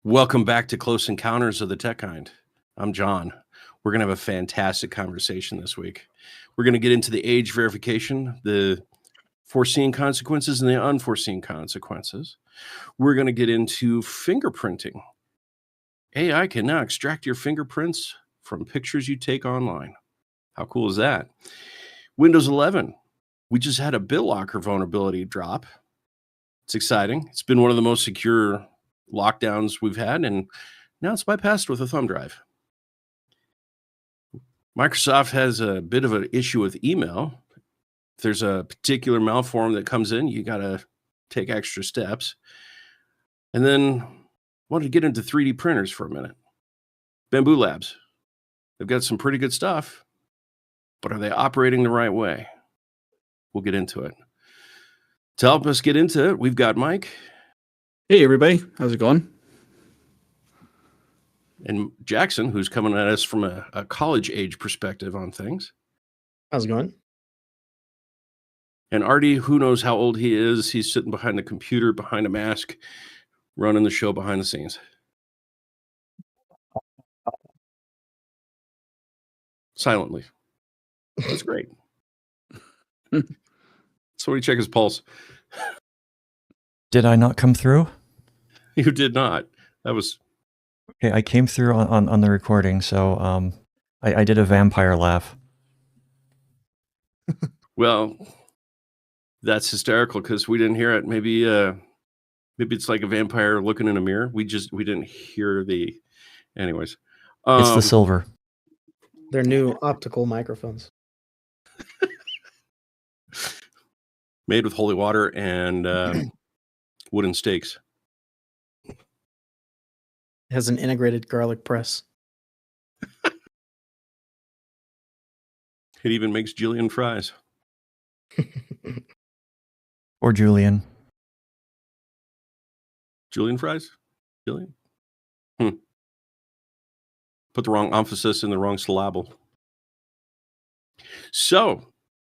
Welcome back to Close Encounters of the Tech Kind. I'm John. We're going to have a fantastic conversation this week. We're going to get into the age verification, the foreseen consequences and the unforeseen consequences. We're going to get into fingerprinting. AI can now extract your fingerprints from pictures you take online. How cool is that? Windows 11. We just had a Bitlocker vulnerability drop. It's exciting. It's been one of the most secure lockdowns we've had, and now it's bypassed with a thumb drive. Microsoft has a bit of an issue with email. If there's a particular malform that comes in, you got to take extra steps. And then wanted to get into 3D printers for a minute. Bambu Labs. They've got some pretty good stuff, but are they operating the right way? We'll get into it. To help us get into it, we've got Mike. Hey, everybody. How's it going? And Jackson, who's coming at us from a college age perspective on things. How's it going? And Artie, who knows how old he is. He's sitting behind the computer, behind a mask, running the show behind the scenes. Silently. That's great. So we check his pulse. Did I not come through? You did not. That was... Okay, I came through on the recording, so I did a vampire laugh. Well, that's hysterical because we didn't hear it. Maybe it's like a vampire looking in a mirror. We didn't hear the... Anyways. It's the silver. They're new optical microphones. Made with holy water and wooden stakes. It has an integrated garlic press. It even makes Julian fries. Or Julian. Julian fries? Julian? Put the wrong emphasis in the wrong syllable. So,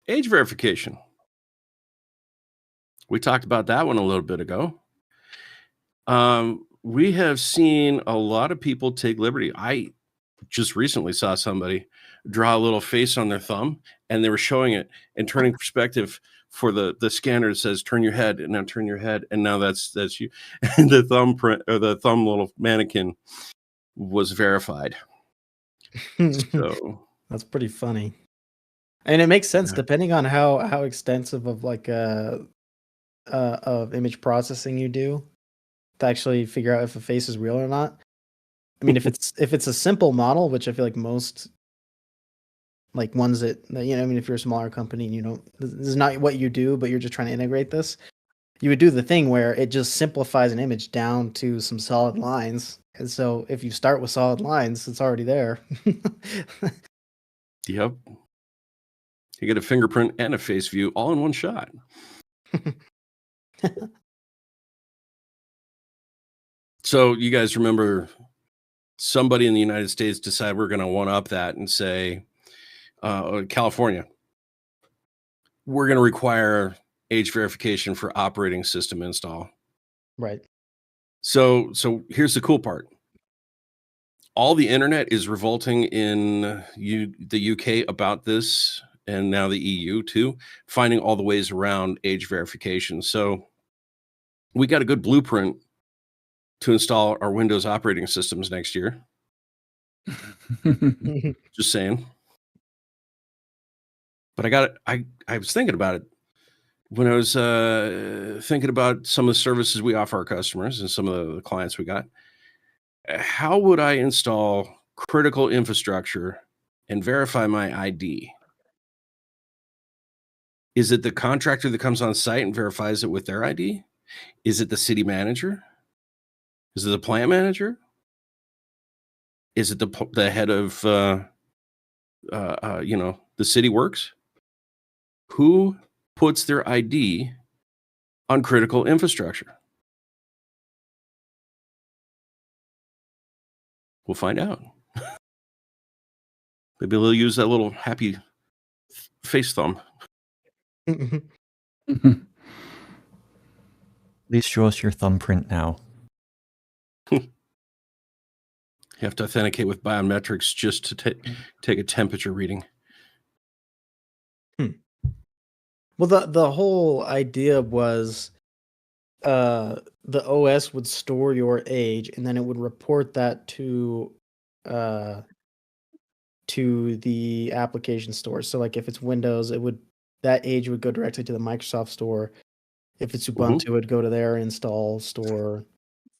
age verification. We talked about that one a little bit ago. We have seen a lot of people take liberty. I just recently saw somebody draw a little face on their thumb, and they were showing it and turning perspective for the scanner that says "turn your head," and now turn your head, and now that's you. And the thumbprint or the thumb little mannequin was verified. So that's pretty funny, and it makes sense depending on how extensive of of image processing you do to actually figure out if a face is real or not. I mean, if it's a simple model, which I feel like most ones that I mean, if you're a smaller company and this is not what you do, but you're just trying to integrate this, you would do the thing where it just simplifies an image down to some solid lines. And so if you start with solid lines, it's already there. Yep. You get a fingerprint and a face view all in one shot. So you guys remember somebody in the United States decided we're going to one-up that and say, California, we're going to require age verification for operating system install. Right. So here's the cool part. All the internet is revolting in the UK about this, and now the EU too, finding all the ways around age verification. So we got a good blueprint to install our Windows operating systems next year. Just saying. But I was thinking about it when I was thinking about some of the services we offer our customers and some of the clients we got. How would I install critical infrastructure and verify my ID? Is it the contractor that comes on site and verifies it with their ID? Is it the city manager? Is it the plant manager? Is it the head of the city works? Who puts their ID on critical infrastructure? We'll find out. Maybe they'll use that little happy face thumb. Please show us your thumbprint now. You have to authenticate with biometrics just to take a temperature reading. Well, the whole idea was the OS would store your age and then it would report that to the application store. So like if it's Windows, that age would go directly to the Microsoft store. If it's Ubuntu, it would go to their install store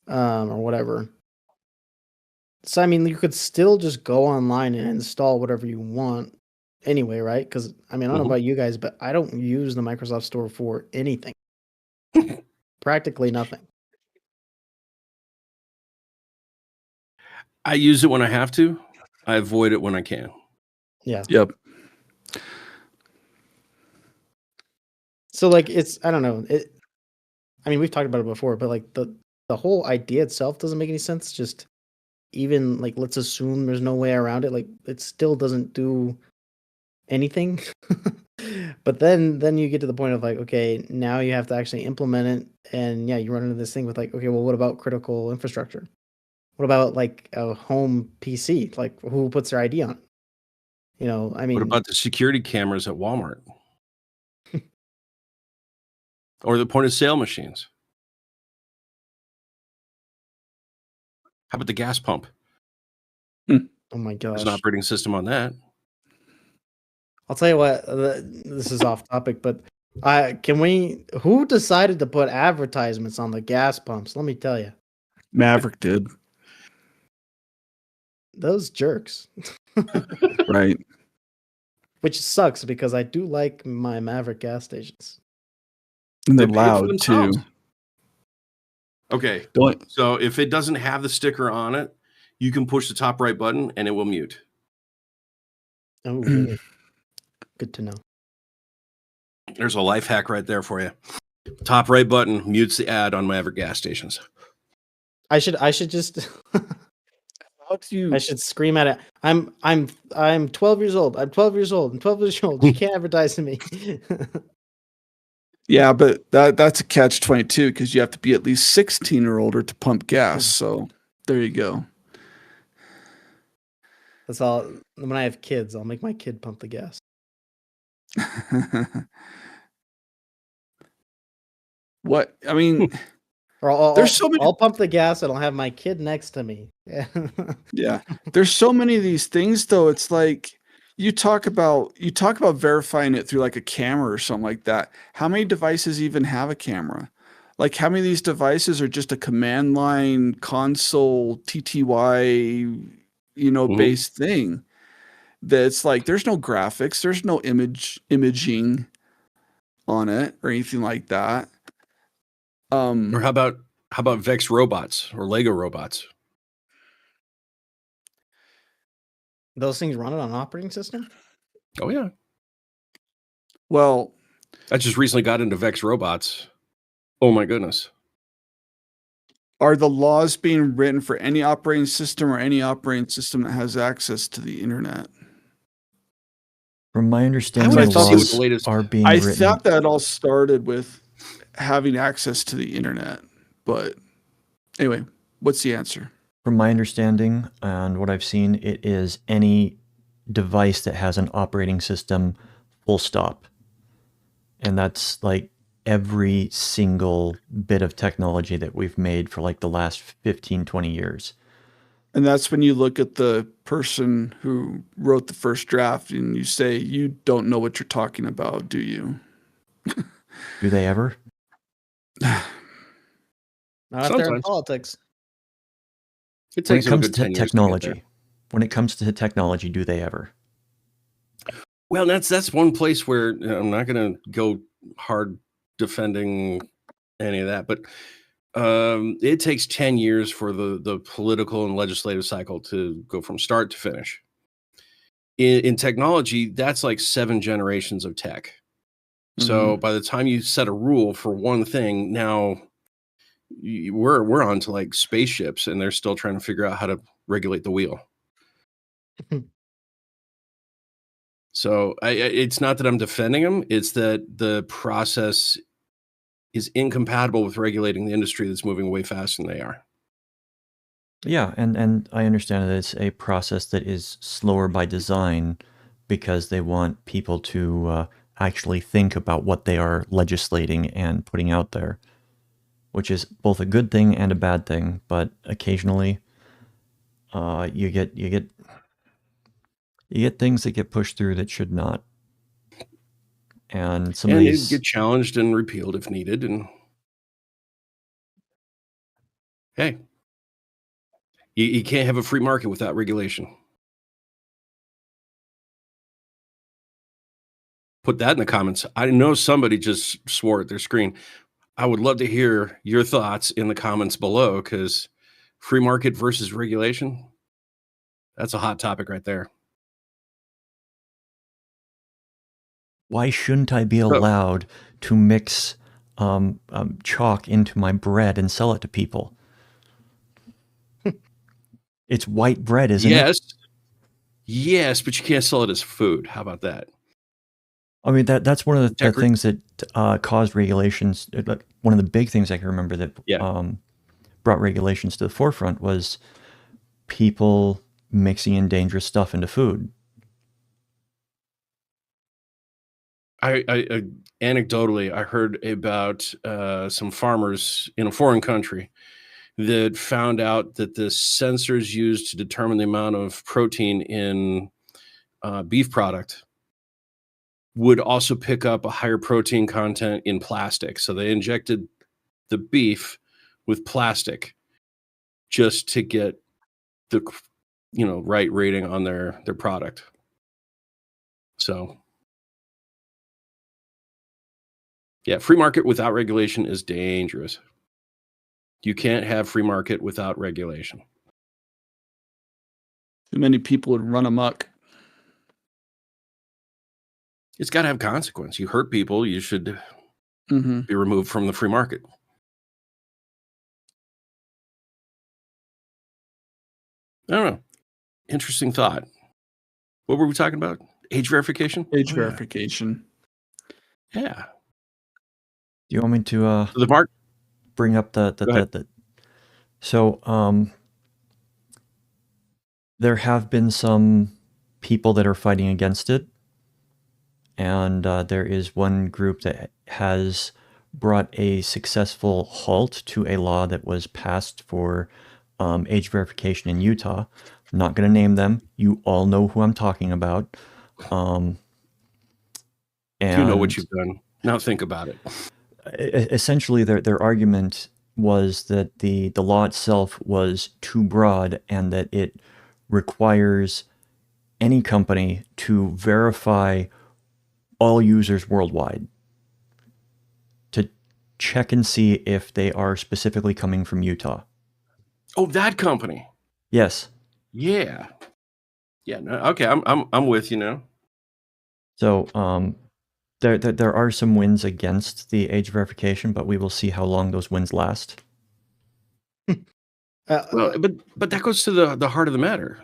or whatever. So I mean, you could still just go online and install whatever you want anyway, right? Because I mean, I don't know about you guys, but I don't use the Microsoft Store for anything. Practically nothing. I use it when I have to. I avoid it when I can. Yeah. Yep. So like I don't know. I mean, we've talked about it before, but like the whole idea itself doesn't make any sense. Just even like let's assume there's no way around it. Like it still doesn't do anything. But then you get to the point of like, okay, now you have to actually implement it, and yeah, you run into this thing with like, okay, well, what about critical infrastructure? What about like a home PC? Like, who puts their ID on it? You know, I mean, What about the security cameras at Walmart? Or the point of sale machines? How about the gas pump? oh my There's gosh. an operating system on that. I'll tell you what, this is off topic, but who decided to put advertisements on the gas pumps? Let me tell you. Maverick did. Those jerks. Right. Which sucks because I do like my Maverick gas stations. And they're They pay for loud too. themselves. Okay. So if it doesn't have the sticker on it, you can push the top right button and it will mute. Oh, really? Good to know. There's a life hack right there for you. Top right button mutes the ad on Maverick gas stations. I should just How do you? I should scream at it. I'm 12 years old. I'm 12 years old. I'm 12 years old. You can't advertise to me. Yeah, but that's a catch-22 because you have to be at least 16 or older to pump gas. So there you go. That's all. When I have kids, I'll make my kid pump the gas. What? I mean, Or there's so many. I'll pump the gas and I'll have my kid next to me. Yeah. Yeah, there's so many of these things though. It's like you talk about verifying it through like a camera or something like that. How many devices even have a camera? Like how many of these devices are just a command line console TTY, based thing? That's like there's no graphics, there's no imaging on it or anything like that. Or how about Vex robots or Lego robots? Those things run it on an operating system? Oh yeah. Well, I just recently got into Vex robots. Oh my goodness. are the laws being written for any operating system or any operating system that has access to the internet? From my understanding, would the have to see what laws the latest- are being I written. thought that all started with having access to the internet, but anyway, what's the answer? From my understanding and what I've seen, it is any device that has an operating system, full stop. And that's like every single bit of technology that we've made for like the last 15, 20 years. And that's when you look at the person who wrote the first draft and you say, you don't know what you're talking about, do you? Do they ever? Not if they're in Sometimes. politics. It When takes it them a comes good to 10 years to get technology, there. when it comes to technology, do they ever? Well, that's one place where I'm not going to go hard defending any of that, but it takes 10 years for the political and legislative cycle to go from start to finish. In technology, that's like 7 generations of tech. So by the time you set a rule for one thing, now we're on to like spaceships, and they're still trying to figure out how to regulate the wheel. So it's not that I'm defending them; it's that the process is incompatible with regulating the industry that's moving way faster than they are. Yeah, and I understand that it's a process that is slower by design because they want people to actually think about what they are legislating and putting out there, which is both a good thing and a bad thing. But occasionally, you get things that get pushed through that should not, and some of And it'd these. get challenged and repealed if needed. And hey, you can't have a free market without regulation. Put that in the comments. I know somebody just swore at their screen. I would love to hear your thoughts in the comments below, because free market versus regulation, that's a hot topic right there. Why shouldn't I be So- allowed to mix chalk into my bread and sell it to people? It's white bread, isn't it? Yes, but you can't sell it as food. How about that? I mean, that's one of the Integrity. things that caused regulations. One of the big things I can remember that Yeah. brought regulations to the forefront was people mixing in dangerous stuff into food. I anecdotally, I heard about some farmers in a foreign country that found out that the sensors used to determine the amount of protein in beef product would also pick up a higher protein content in plastic. So they injected the beef with plastic just to get the right rating on their product. So yeah, free market without regulation is dangerous. You can't have free market without regulation. Too many people would run amok. It's got to have consequence. You hurt people, you should Mm-hmm. be removed from the free market. I don't know. Interesting thought. What were we talking about? Age verification? Age Oh, yeah. verification. Yeah. Do you want me to So the mark. bring up Go ahead. So there have been some people that are fighting against it, and there is one group that has brought a successful halt to a law that was passed for age verification in Utah. I'm not going to name them. You all know who I'm talking about. You know what you've done. Now think about it. Essentially, their argument was that the law itself was too broad and that it requires any company to verify all users worldwide to check and see if they are specifically coming from Utah. Oh, that company. Yes. Yeah. Yeah. No, okay. I'm with you now. So there are some wins against the age verification, but we will see how long those wins last. Well, but that goes to the heart of the matter.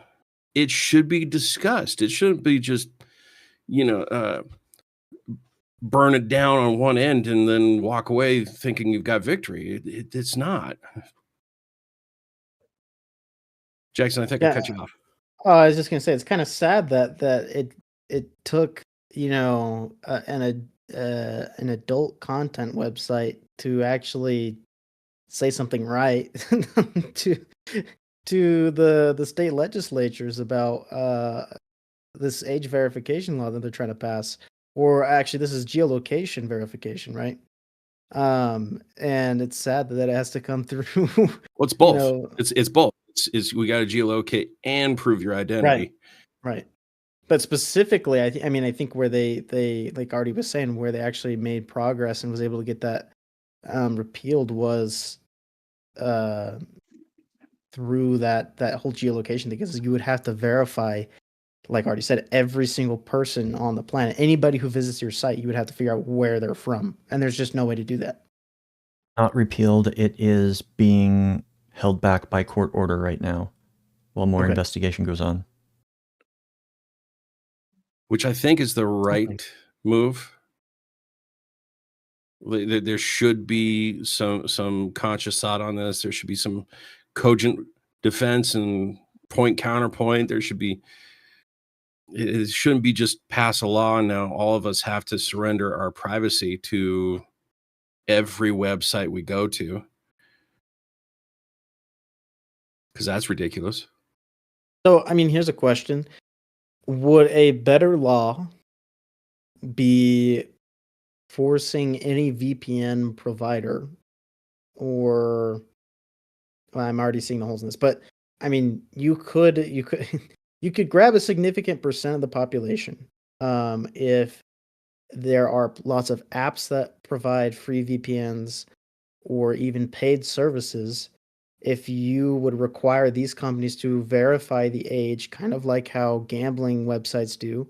It should be discussed. It shouldn't be just, burn it down on one end and then walk away thinking you've got victory. It's not. Jackson, I think I cut you off. I was just gonna say it's kind of sad that it took an adult content website to actually say something right to the state legislatures about this age verification law that they're trying to pass. Or actually, this is geolocation verification, right? And it's sad that it has to come through. Well, it's both. know- It's both. It's we got to geolocate and prove your identity. Right. But specifically, I think where they like Artie was saying, where they actually made progress and was able to get that repealed was through that whole geolocation, because you would have to verify, like Artie said, every single person on the planet. Anybody who visits your site, you would have to figure out where they're from, and there's just no way to do that. Not repealed. It is being held back by court order right now while more investigation goes on. Which I think is the right move. There should be some conscious thought on this. There should be some cogent defense and point counterpoint. There should be, it shouldn't be just pass a law and now all of us have to surrender our privacy to every website we go to, because that's ridiculous. So, I mean, here's a question. Would a better law be forcing any VPN provider or well, I'm already seeing the holes in this, but I mean, you could you could grab a significant percent of the population if there are lots of apps that provide free VPNs or even paid services. If you would require these companies to verify the age, kind of like how gambling websites do,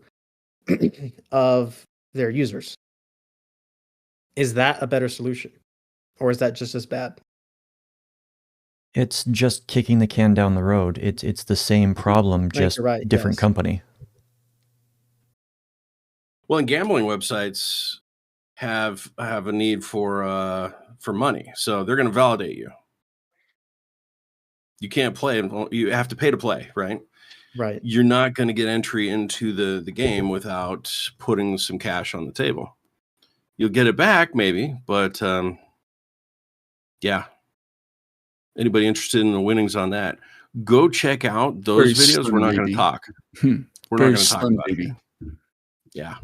of their users. Is that a better solution? Or is that just as bad? It's just kicking the can down the road. It's the same problem, just you're right, different yes. company. Well, and gambling websites have a need for money, so they're going to validate you. You can't play, you have to pay to play, right? Right. You're not going to get entry into the game without putting some cash on the table. You'll get it back maybe, but yeah. Anybody interested in the winnings on that? Go check out those Very videos. slim, We're not going maybe. to talk. We're not Very going to talk slim, about maybe. it. Yeah.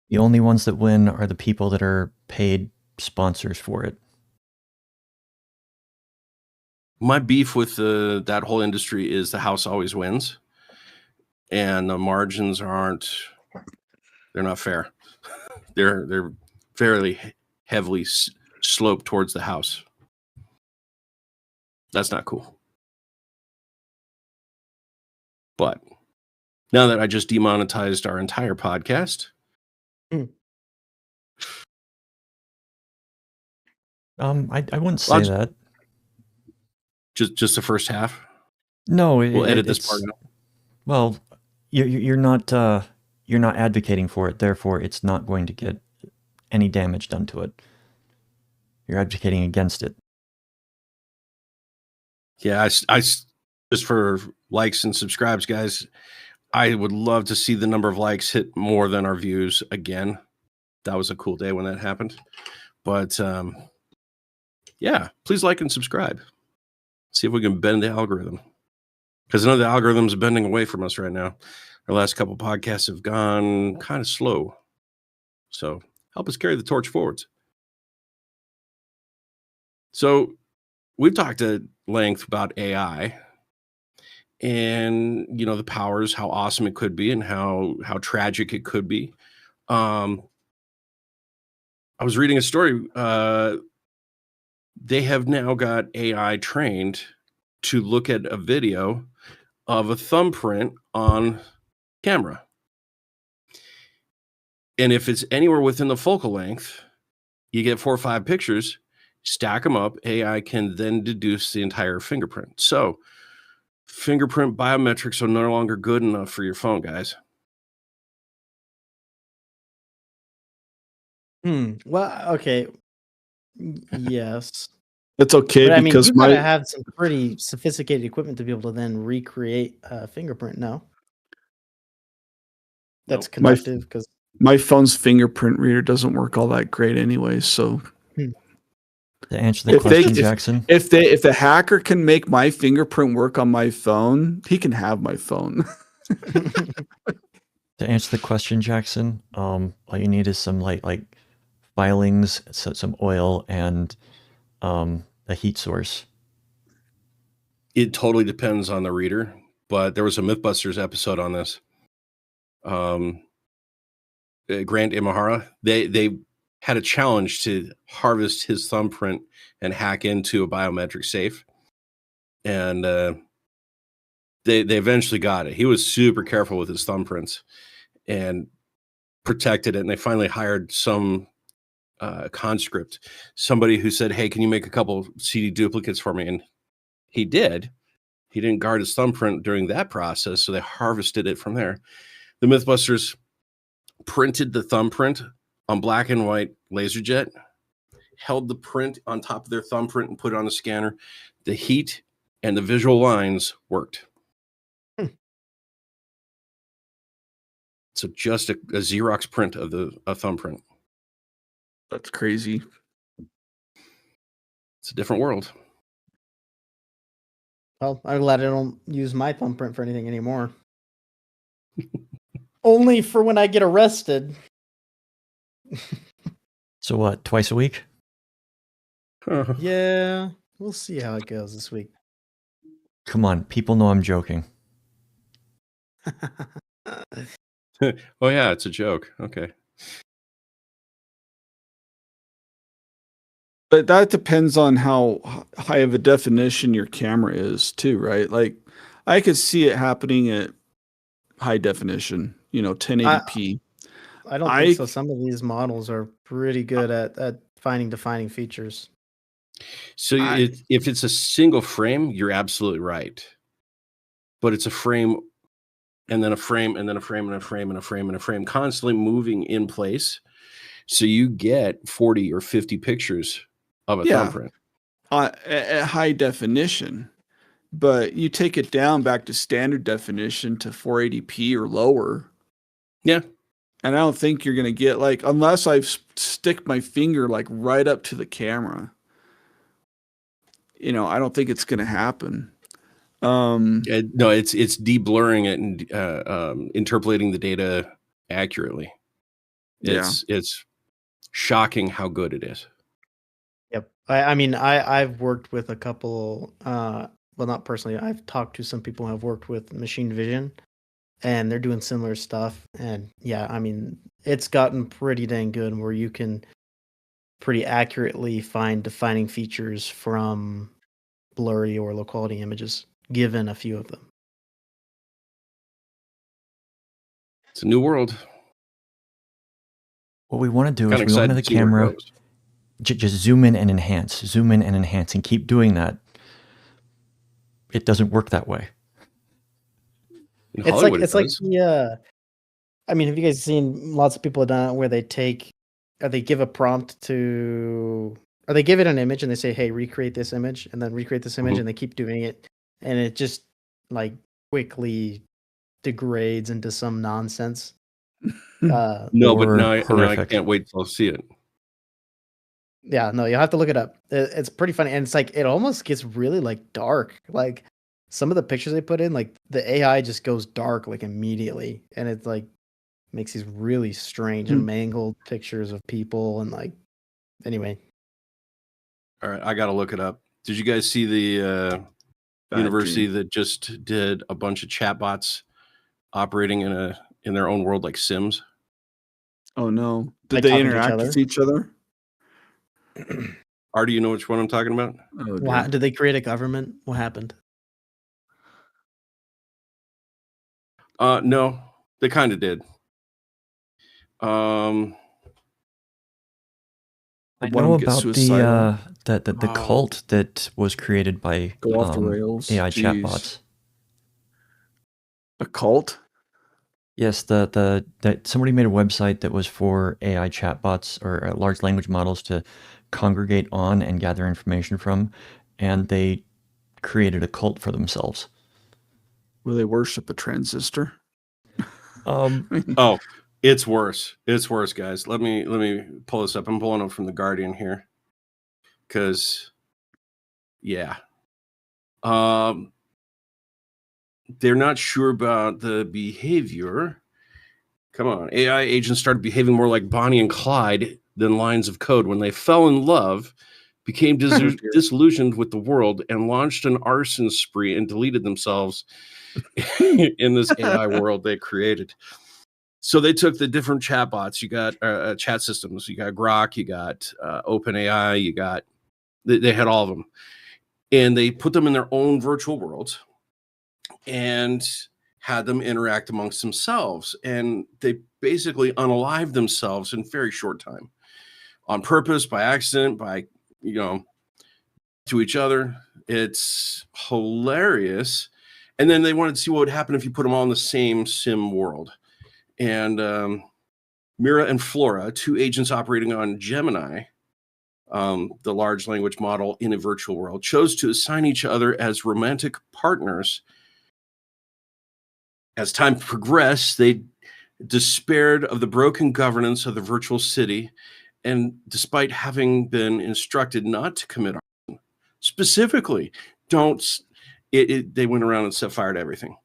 The only ones that win are the people that are paid sponsors for it. My beef with that whole industry is the house always wins, and the margins they're not fair. They're fairly heavily sloped towards the house. That's not cool. But now that I just demonetized our entire podcast, I wouldn't say that. Just the first half. No, We'll edit this part out. Well, you're not advocating for it. Therefore, it's not going to get any damage done to it. You're advocating against it. Yeah, I just for likes and subscribes, guys. I would love to see the number of likes hit more than our views again. That was a cool day when that happened. But yeah, please like and subscribe. See if we can bend the algorithm. Because I know the algorithm's bending away from us right now. Our last couple podcasts have gone kind of slow. So help us carry the torch forwards. So we've talked at length about AI and, you know, the powers, how awesome it could be and how tragic it could be. I was reading a story. They have now got AI trained to look at a video of a thumbprint on camera. And if it's anywhere within the focal length, you get 4 or 5 pictures, stack them up. AI can then deduce the entire fingerprint. So fingerprint biometrics are no longer good enough for your phone, guys. Well, okay. Yes. It's okay But I mean, because you gotta have some pretty sophisticated equipment to be able to then recreate a fingerprint. No, that's conductive because my phone's fingerprint reader doesn't work all that great anyway. So To answer the question, Jackson. if the hacker can make my fingerprint work on my phone, he can have my phone. To answer the question, Jackson, all you need is some like filings, some oil, and a heat source. It totally depends on the reader, but there was a Mythbusters episode on this. Grant Imahara, they had a challenge to harvest his thumbprint and hack into a biometric safe, and they eventually got it. He was super careful with his thumbprints and protected it, and they finally hired some conscript, somebody who said, "Hey, can you make a couple CD duplicates for me?" And he did. He didn't guard his thumbprint during that process, so they harvested it from there. The Mythbusters printed the thumbprint on black and white LaserJet, held the print on top of their thumbprint and put it on the scanner. The heat and the visual lines worked. So just a Xerox print of a thumbprint. That's crazy. It's a different world. Well, I'm glad I don't use my thumbprint for anything anymore. Only for when I get arrested. So what, twice a week? Yeah, we'll see how it goes this week. Come on, people know I'm joking. Oh yeah, it's a joke. Okay. But that depends on how high of a definition your camera is too, right? Like I could see it happening at high definition, 1080p. I don't think so. Some of these models are pretty good at finding defining features. So if it's a single frame, you're absolutely right. But it's a frame and then a frame and then a frame and a frame and a frame and a frame constantly moving in place. So you get 40 or 50 pictures of a thumbprint. At high definition. But you take it down back to standard definition to 480p or lower. Yeah. And I don't think you're going to get unless I stick my finger right up to the camera. I don't think it's going to happen. No, it's de-blurring it and interpolating the data accurately. It's shocking how good it is. Yep. I've worked with a couple, well, not personally. I've talked to some people who have worked with machine vision, and they're doing similar stuff. And yeah, it's gotten pretty dang good where you can pretty accurately find defining features from blurry or low quality images, given a few of them. It's a new world. What we want to do is we want the camera just zoom in and enhance, and keep doing that. It doesn't work that way. Have you guys seen lots of people have done it where they give a prompt to, or they give it an image and they say, hey, recreate this image, and then recreate this image, and they keep doing it, and it just quickly degrades into some nonsense. No, but now I can't wait till I see it. Yeah, no, you'll have to look it up. It's pretty funny, and it's it almost gets really dark. Some of the pictures they put in, the AI just goes dark immediately, and it's makes these really strange and mangled pictures of people, and anyway. All right, I got to look it up. Did you guys see the university that just did a bunch of chatbots operating in their own world like Sims? Oh no! Did they interact with each other? Artie, you know which one I'm talking about? Oh, did they create a government? What happened? No, they kind of did. I know about the cult that was created by AI chatbots. A cult? Yes, that somebody made a website that was for AI chatbots or large language models to congregate on and gather information from, and they created a cult for themselves. Will they worship a transistor? Oh, it's worse. It's worse, guys. Let me pull this up. I'm pulling up from the Guardian here, because they're not sure about the behavior. Come on. AI agents started behaving more like Bonnie and Clyde than lines of code when they fell in love, became disillusioned with the world, and launched an arson spree and deleted themselves in this AI world they created. So they took the different chatbots. You got chat systems. You got Grok. You got OpenAI. They had all of them. And they put them in their own virtual worlds and had them interact amongst themselves. And they basically unalived themselves in a very short time, on purpose, by accident, by, to each other. It's hilarious. And then they wanted to see what would happen if you put them all in the same sim world. And Mira and Flora, two agents operating on Gemini, the large language model in a virtual world, chose to assign each other as romantic partners. As time progressed, they despaired of the broken governance of the virtual city, and despite having been instructed not to commit arson, specifically, they went around and set fire to everything.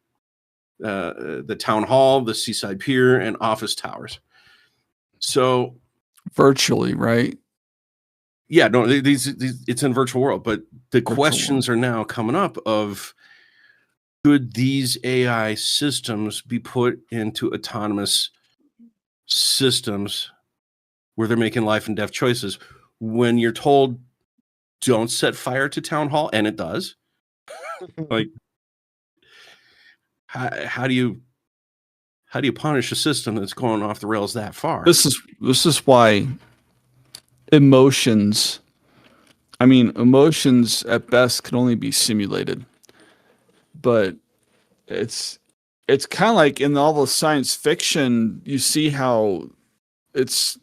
The town hall, the seaside pier, and office towers. So virtually, right? Yeah, no, these it's in virtual world, but the questions are now coming up of, could these AI systems be put into autonomous systems where they're making life and death choices when you're told don't set fire to town hall, and it does? Like, how do you punish a system that's going off the rails that far? This is why emotions at best can only be simulated, but it's kind of like in all the science fiction, you see how it's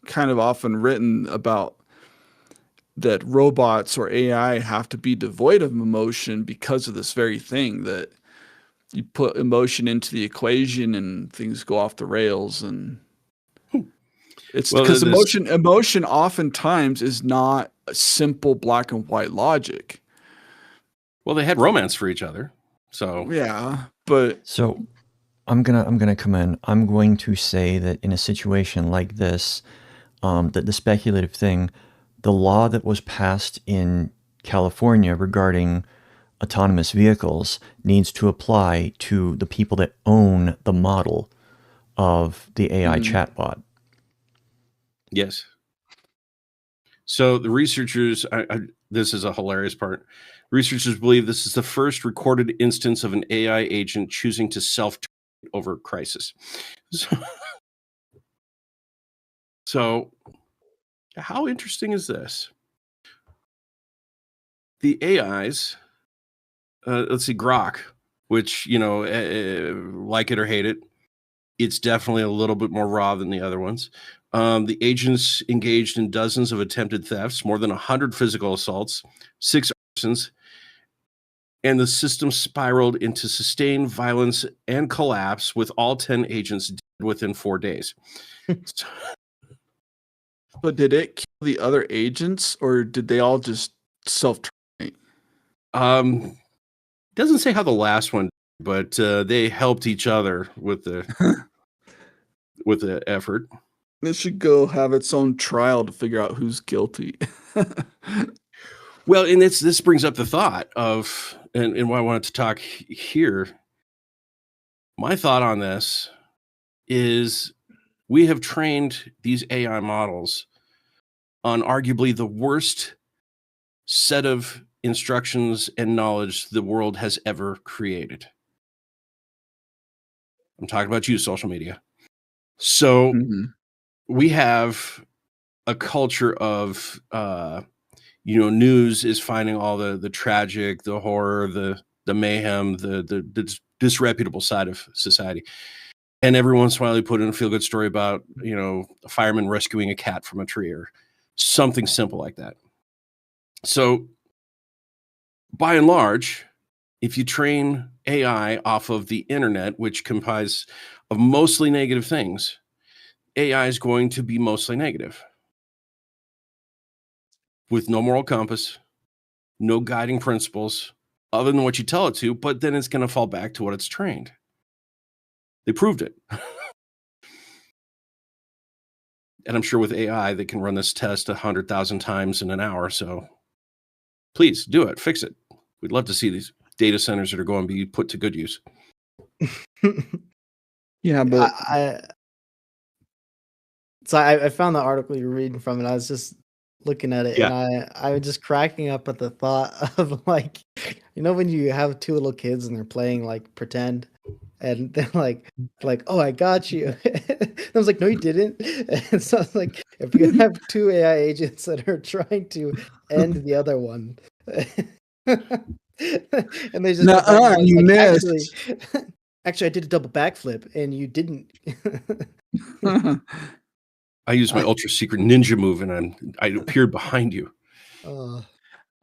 kind of often written about that robots or AI have to be devoid of emotion because of this very thing, that you put emotion into the equation and things go off the rails. And it's because emotion oftentimes is not a simple black and white logic. Well, they had romance for each other, so yeah. But so I'm gonna come in. I'm going to say that in a situation like this, that the speculative thing, the law that was passed in California regarding autonomous vehicles needs to apply to the people that own the model of the AI chatbot. Yes. So the researchers, this is a hilarious part. Researchers believe this is the first recorded instance of an AI agent choosing to self-terminate over crisis. So how interesting is this? The AIs, let's see, Grok, which, like it or hate it, it's definitely a little bit more raw than the other ones. The agents engaged in dozens of attempted thefts, more than 100 physical assaults, 6 arsons, and the system spiraled into sustained violence and collapse, with all 10 agents dead within 4 days. But did it kill the other agents, or did they all just self-terminate? Doesn't say how the last one, but they helped each other with the with the effort. It should go have its own trial to figure out who's guilty. Well, and this brings up the thought of, and why I wanted to talk here. My thought on this is, we have trained these AI models on arguably the worst set of instructions and knowledge the world has ever created. I'm talking about you, social media. So we have a culture of, news is finding all the tragic, the horror, the mayhem, the disreputable side of society. And every once in a while, they put in a feel-good story about, a fireman rescuing a cat from a tree or something simple like that. So by and large, if you train AI off of the internet, which comprises of mostly negative things, AI is going to be mostly negative, with no moral compass, no guiding principles other than what you tell it to, but then it's going to fall back to what it's trained. They proved it. And I'm sure with AI, they can run this test 100,000 times in an hour. So please do it. Fix it. We'd love to see these data centers that are going to be put to good use. Yeah, but I found the article you're reading from, and I was just looking at it, Yeah. and I was just cracking up at the thought of, like, when you have 2 little kids and they're playing like pretend, and they're like, oh, I got you. And I was like, no, you didn't. And so I was like, if you have 2 AI agents that are trying to end the other one, and they just you missed. Actually, I did a double backflip, and you didn't. I used my ultra secret ninja move, and I appeared behind you.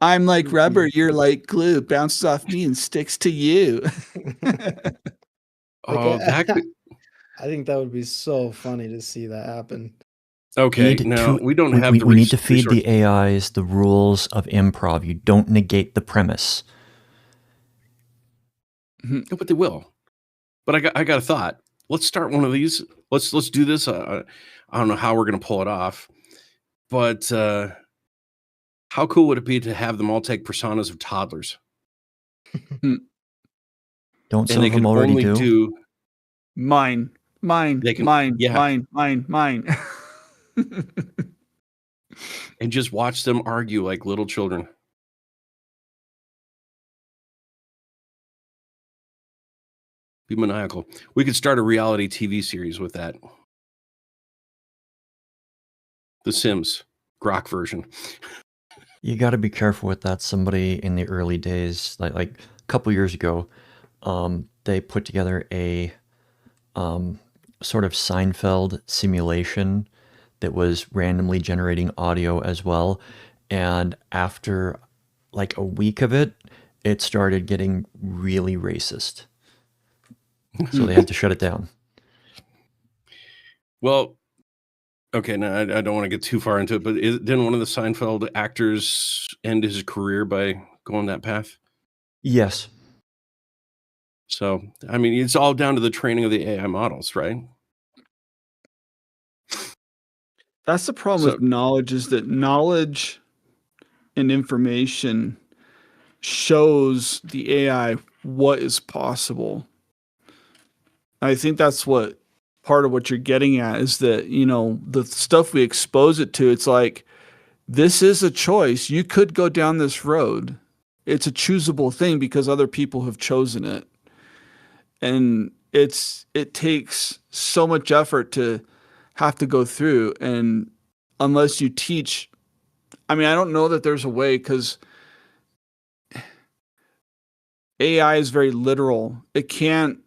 I'm like rubber, you're like glue, bounces off me and sticks to you. Oh, that could. I think that would be so funny to see that happen. Okay, now we don't have the we need to feed resources. the AIs the rules of improv. You don't negate the premise. No, but they will. But I got a thought. Let's start one of these. Let's do this. I don't know how we're going to pull it off, but how cool would it be to have them all take personas of toddlers? Don't some of them already do? Mine. They can- Mine. yeah. Mine. And just watch them argue like little children. Be maniacal. We could start a reality TV series with that. The Sims, Grok version. You got to be careful with that. Somebody in the early days, like a couple years ago, they put together a sort of Seinfeld simulation that was randomly generating audio as well. And after like a week of it, it started getting really racist. So they had to shut it down. Well, okay, now I don't want to get too far into it, but didn't one of the Seinfeld actors end his career by going that path? Yes. So, I mean, it's all down to the training of the AI models, right? That's the problem with knowledge, is that knowledge and information shows the AI what is possible. I think that's what part of what you're getting at is that, the stuff we expose it to, it's like, this is a choice. You could go down this road. It's a choosable thing because other people have chosen it. And it takes so much effort to have to go through. And unless you teach, I mean, I don't know that there's a way, because AI is very literal. It can't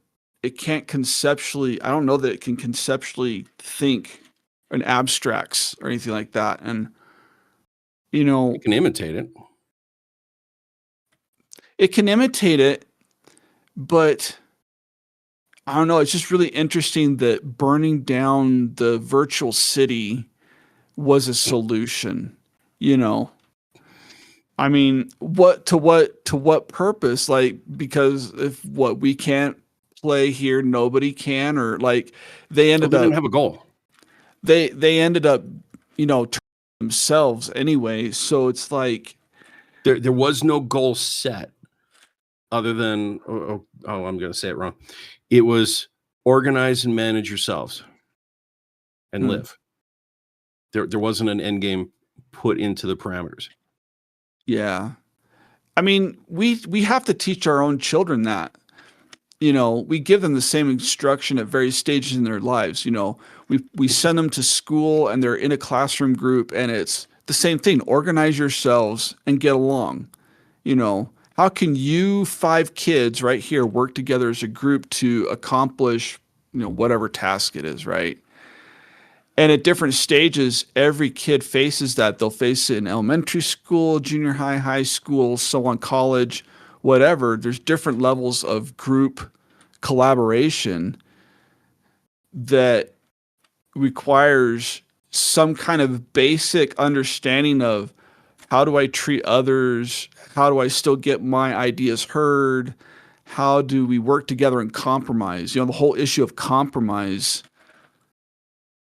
conceptually, I don't know that it can conceptually think in abstracts or anything like that. And, You can imitate it. It can imitate it, but I don't know. It's just really interesting that burning down the virtual city was a solution, I mean, to what purpose? Like, because if we can't play here, nobody can, or like they ended up didn't have a goal. They ended up, turning themselves anyway. So it's like there was no goal set other than I'm going to say it wrong. It was organize and manage yourselves and live. There wasn't an end game put into the parameters. Yeah. I mean, we have to teach our own children that. We give them the same instruction at various stages in their lives. We send them to school and they're in a classroom group, and it's the same thing. Organize yourselves and get along. How can you 5 kids right here work together as a group to accomplish, whatever task it is, right? And at different stages, every kid faces that. They'll face it in elementary school, junior high, high school, so on, college, whatever. There's different levels of group collaboration that requires some kind of basic understanding of how do I treat others? How do I still get my ideas heard? How do we work together and compromise? The whole issue of compromise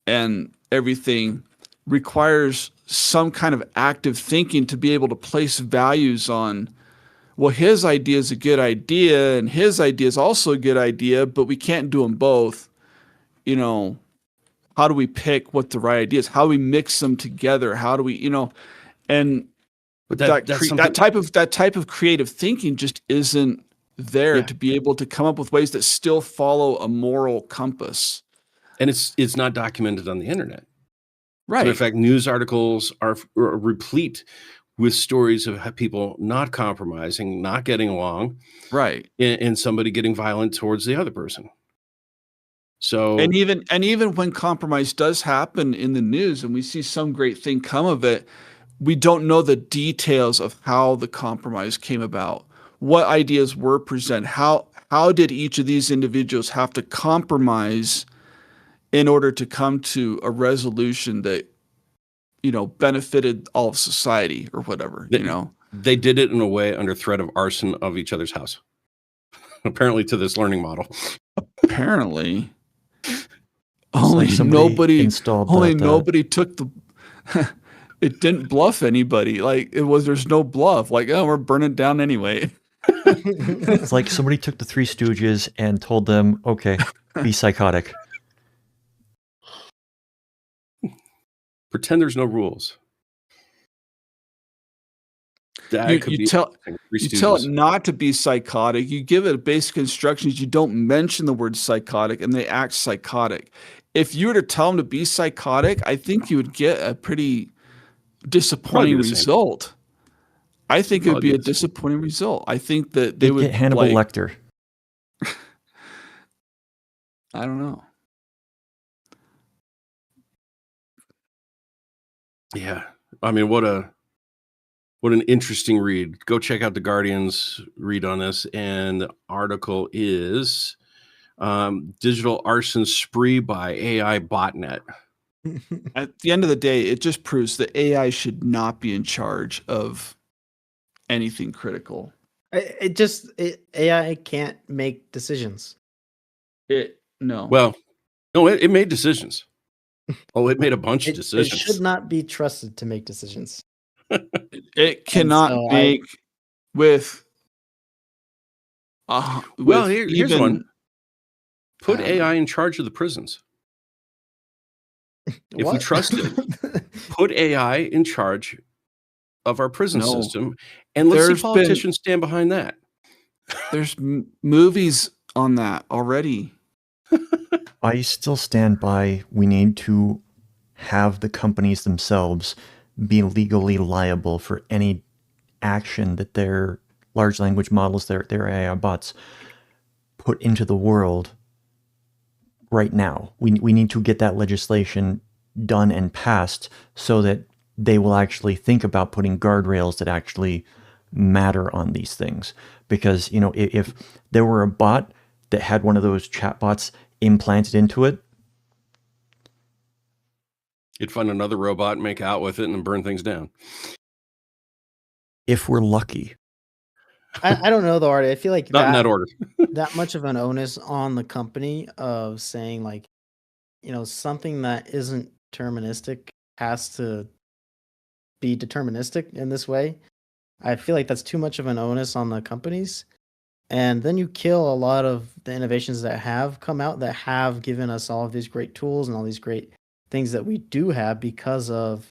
and everything requires some kind of active thinking to be able to place values on, well, his idea is a good idea and his idea is also a good idea, but we can't do them both. How do we pick what the right idea is? How do we mix them together? How do we, and But that type of creative thinking just isn't there to be able to come up with ways that still follow a moral compass. And it's not documented on the internet. Right. So in fact, news articles are replete with stories of people not compromising, not getting along, right, and somebody getting violent towards the other person. So And even when compromise does happen in the news and we see some great thing come of it, we don't know the details of how the compromise came about. What ideas were presented? How did each of these individuals have to compromise in order to come to a resolution that, benefited all of society or whatever, they did it in a way under threat of arson of each other's house. Apparently to this learning model. Apparently. Like Nobody installed nobody took the it didn't bluff anybody. Like there's no bluff. Like, oh, we're burning down anyway. It's like somebody took the Three Stooges and told them, okay, be psychotic. Pretend there's no rules. You tell it not to be psychotic. You give it basic instructions. You don't mention the word psychotic, and they act psychotic. If you were to tell them to be psychotic, I think you would get a pretty disappointing result. I think it would be a disappointing result. I think that they would get Hannibal Lecter. I don't know. Yeah, I mean, what an interesting read. Go check out the Guardian's read on this, and the article is Digital Arson Spree by AI Botnet. At the end of the day, it just proves that AI should not be in charge of anything critical. AI can't make decisions. It made decisions. Oh, it made a bunch of decisions. It should not be trusted to make decisions. It cannot make with. Here's one. Put AI in charge of the prisons. If we trust it, put AI in charge of our prison system, and let's see politicians stand behind that. There's movies on that already. I still stand by we need to have the companies themselves be legally liable for any action that their large language models, their AI bots, put into the world right now. We need to get that legislation done and passed so that they will actually think about putting guardrails that actually matter on these things. Because, if there were a bot that had one of those chatbots implanted into it, you'd find another robot, make out with it, and burn things down. If we're lucky. I don't know though, Artie. I feel like not in that order. That much of an onus on the company of saying like, something that isn't deterministic has to be deterministic in this way. I feel like that's too much of an onus on the companies. And then you kill a lot of the innovations that have come out that have given us all of these great tools and all these great things that we do have because of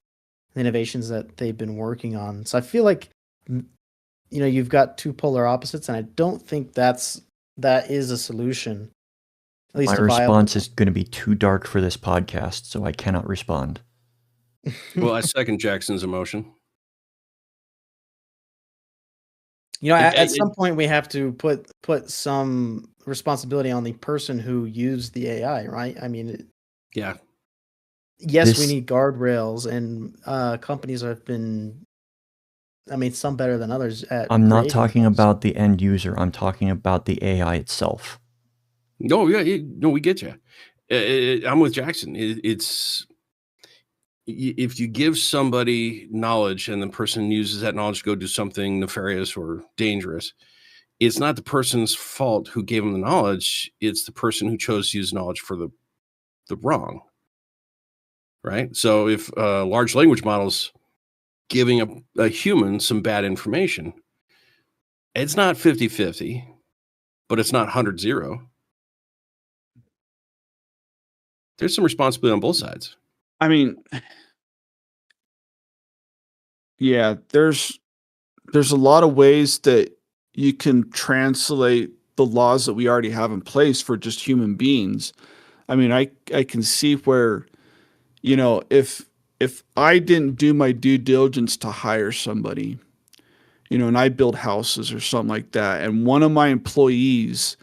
the innovations that they've been working on. So I feel like, you've got two polar opposites, and I don't think that is a solution. At least my response is going to be too dark for this podcast, so I cannot respond. Well, I second Jackson's emotion. At some point we have to put some responsibility on the person who used the AI, right? I mean, yeah. Yes, we need guardrails, and companies have been, some better than others at. I'm not talking about the end user. I'm talking about the AI itself. No, yeah, no, we get you. I'm with Jackson. It's if you give somebody knowledge and the person uses that knowledge to go do something nefarious or dangerous, it's not the person's fault who gave them the knowledge. It's the person who chose to use knowledge for the wrong. Right? So if large language models giving a human some bad information, it's not 50-50, but it's not 100-0. There's some responsibility on both sides. I mean, yeah, there's a lot of ways that you can translate the laws that we already have in place for just human beings. I mean, I can see where, if I didn't do my due diligence to hire somebody, and I build houses or something like that, and one of my employees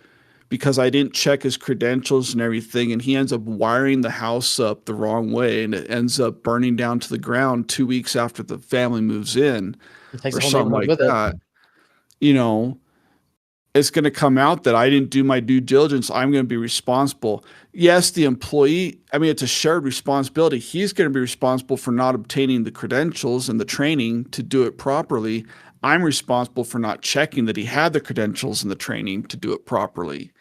because I didn't check his credentials and everything, and he ends up wiring the house up the wrong way, and it ends up burning down to the ground 2 weeks after the family moves in, It takes or a whole something neighborhood like with that. You know, it's going to come out that I didn't do my due diligence. I'm going to be responsible. Yes, the employee, I mean, it's a shared responsibility. He's going to be responsible for not obtaining the credentials and the training to do it properly. I'm responsible for not checking that he had the credentials and the training to do it properly.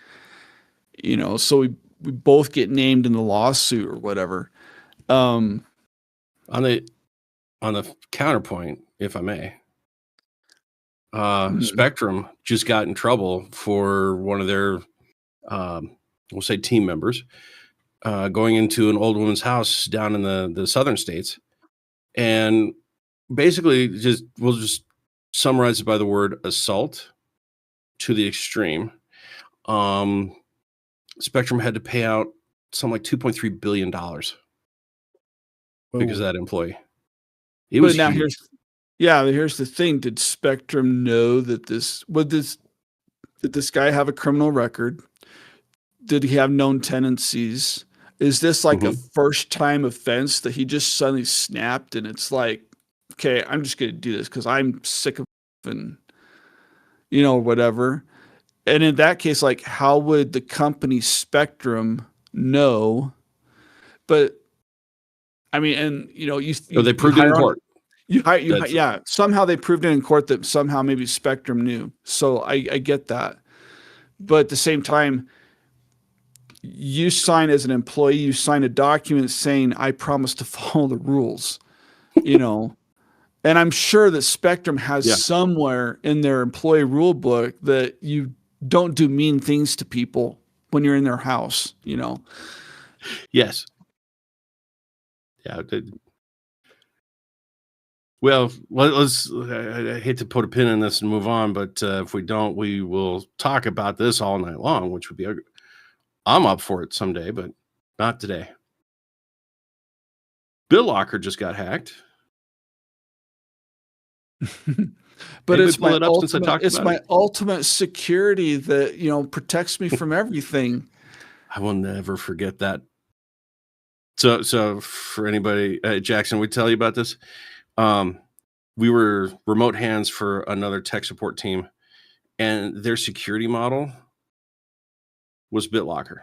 You know, so we both get named in the lawsuit or whatever. On the counterpoint, if I may, Spectrum just got in trouble for one of their, we'll say, team members going into an old woman's house down in the southern states, and basically we'll just summarize it by the word assault to the extreme. Spectrum had to pay out something like $2.3 billion because of that employee. It was now huge. here's the thing. Did Spectrum know that did this guy have a criminal record? Did he have known tendencies? Is this like a first time offense that he just suddenly snapped and it's like, okay, I'm just going to do this because I'm sick of and, you know, whatever. And in that case, like, how would the company Spectrum know? But I mean, and you know, So they proved it in court. Somehow they proved it in court that somehow maybe Spectrum knew. So I get that. But at the same time, you sign as an employee, you sign a document saying, I promise to follow the rules, you know. And I'm sure that Spectrum has somewhere in their employee rule book that you don't do mean things to people when you're in their house, you know. Yes. Yeah. Well, let's. I hate to put a pin in this and move on, but if we don't, we will talk about this all night long, which would be. I'm up for it someday, but not today. Bitlocker just got hacked. But it's my ultimate security that, you know, protects me from everything. I will never forget that. So for anybody, Jackson, we tell you about this. We were remote hands for another tech support team, and their security model was Bitlocker.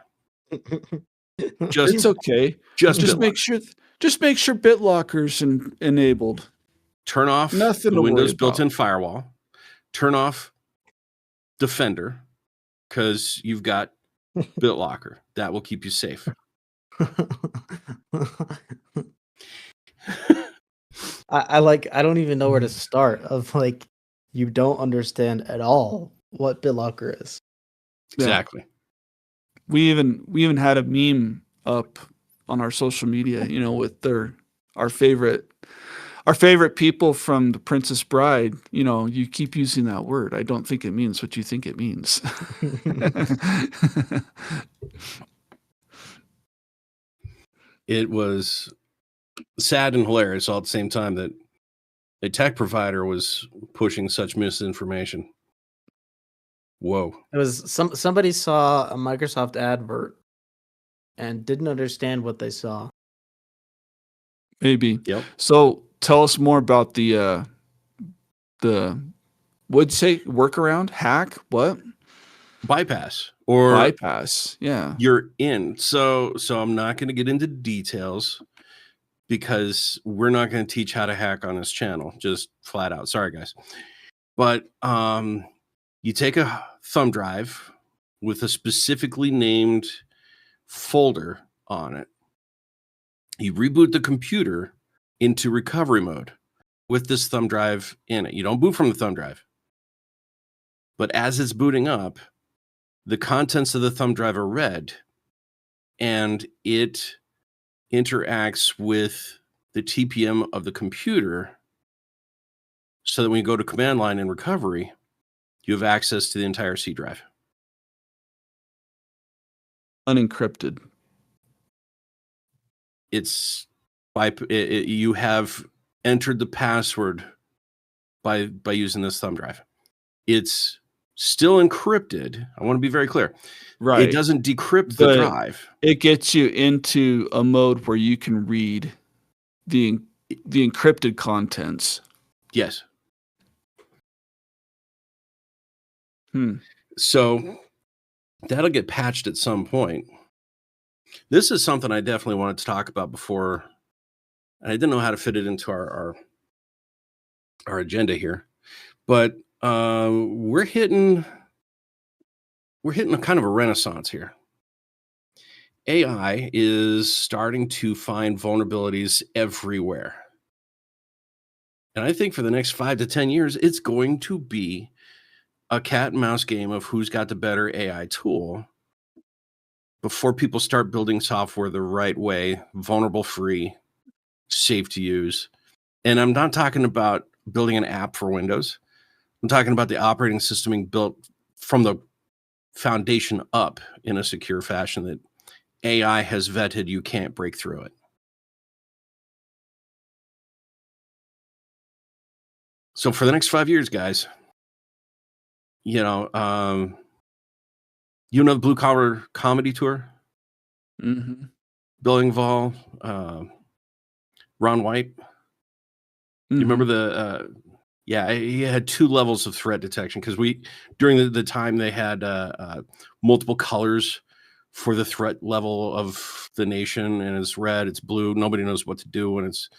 It's okay. Just make sure Bitlocker's enabled. Turn off the Windows built-in firewall. Turn off Defender because you've got Bitlocker. That will keep you safe. I don't even know where to start of like, you don't understand at all what BitLocker is. Exactly. We even had a meme up on our social media, you know, with our favorite people from The Princess Bride. You know, you keep using that word. I don't think it means what you think it means. It was sad and hilarious all at the same time that a tech provider was pushing such misinformation. Whoa. It was somebody saw a Microsoft advert and didn't understand what they saw. Maybe. Yep. So tell us more about the what'd you say, workaround, hack, what? Bypass. Yeah. You're in. So I'm not going to get into details because we're not going to teach how to hack on this channel, just flat out. Sorry, guys. But you take a thumb drive with a specifically named folder on it. You reboot the computer into recovery mode with this thumb drive in it. You don't boot from the thumb drive. But as it's booting up, the contents of the thumb drive are read, and it interacts with the TPM of the computer so that when you go to command line in recovery, you have access to the entire C drive. Unencrypted. You have entered the password by using this thumb drive. It's still encrypted. I want to be very clear. Right. It doesn't decrypt the But drive. it gets you into a mode where you can read the encrypted contents. Yes. So that'll get patched at some point. This is something I definitely wanted to talk about before, and I didn't know how to fit it into our agenda here. But we're hitting a kind of a renaissance here. AI is starting to find vulnerabilities everywhere. And I think for the next 5 to 10 years, it's going to be a cat and mouse game of who's got the better AI tool before people start building software the right way, vulnerable free, safe to use. And I'm not talking about building an app for Windows. I'm talking about the operating system being built from the foundation up in a secure fashion that AI has vetted. You can't break through it. So for the next 5 years, guys, the Blue Collar Comedy Tour? Mm-hmm. Bill Engvall, Ron White. You remember he had 2 levels of threat detection because during the time they had multiple colors for the threat level of the nation, and it's red, it's blue. Nobody knows what to do when it's,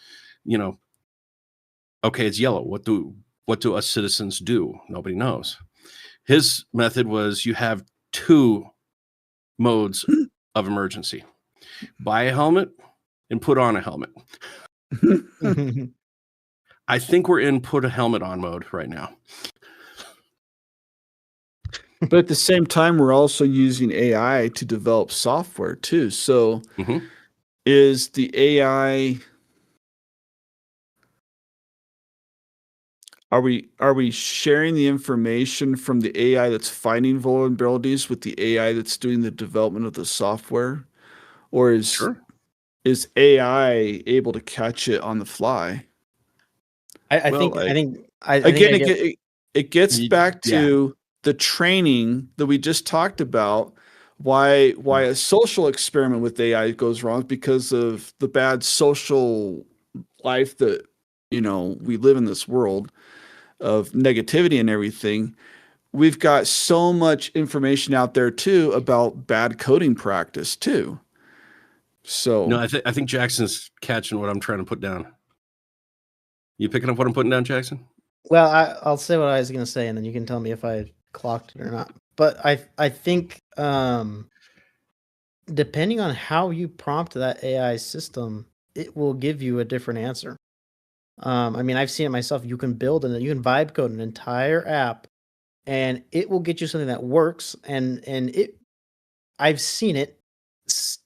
okay, it's yellow. What do us citizens do? Nobody knows. His method was you have 2 modes of emergency. Buy a helmet and put on a helmet. I think we're in put a helmet on mode right now. But at the same time, we're also using AI to develop software too. So is the AI, are we sharing the information from the AI that's finding vulnerabilities with the AI that's doing the development of the software? Or is AI able to catch it on the fly? I Again, it gets back to the training that we just talked about. Why a social experiment with AI goes wrong because of the bad social life that we live in this world of negativity and everything. We've got so much information out there too about bad coding practice too. So no, I think Jackson's catching what I'm trying to put down. You picking up what I'm putting down, Jackson? Well, I'll say what I was going to say, and then you can tell me if I clocked it or not. But I think depending on how you prompt that AI system, it will give you a different answer. I mean, I've seen it myself. You can vibe code an entire app, and it will get you something that works. And I've seen it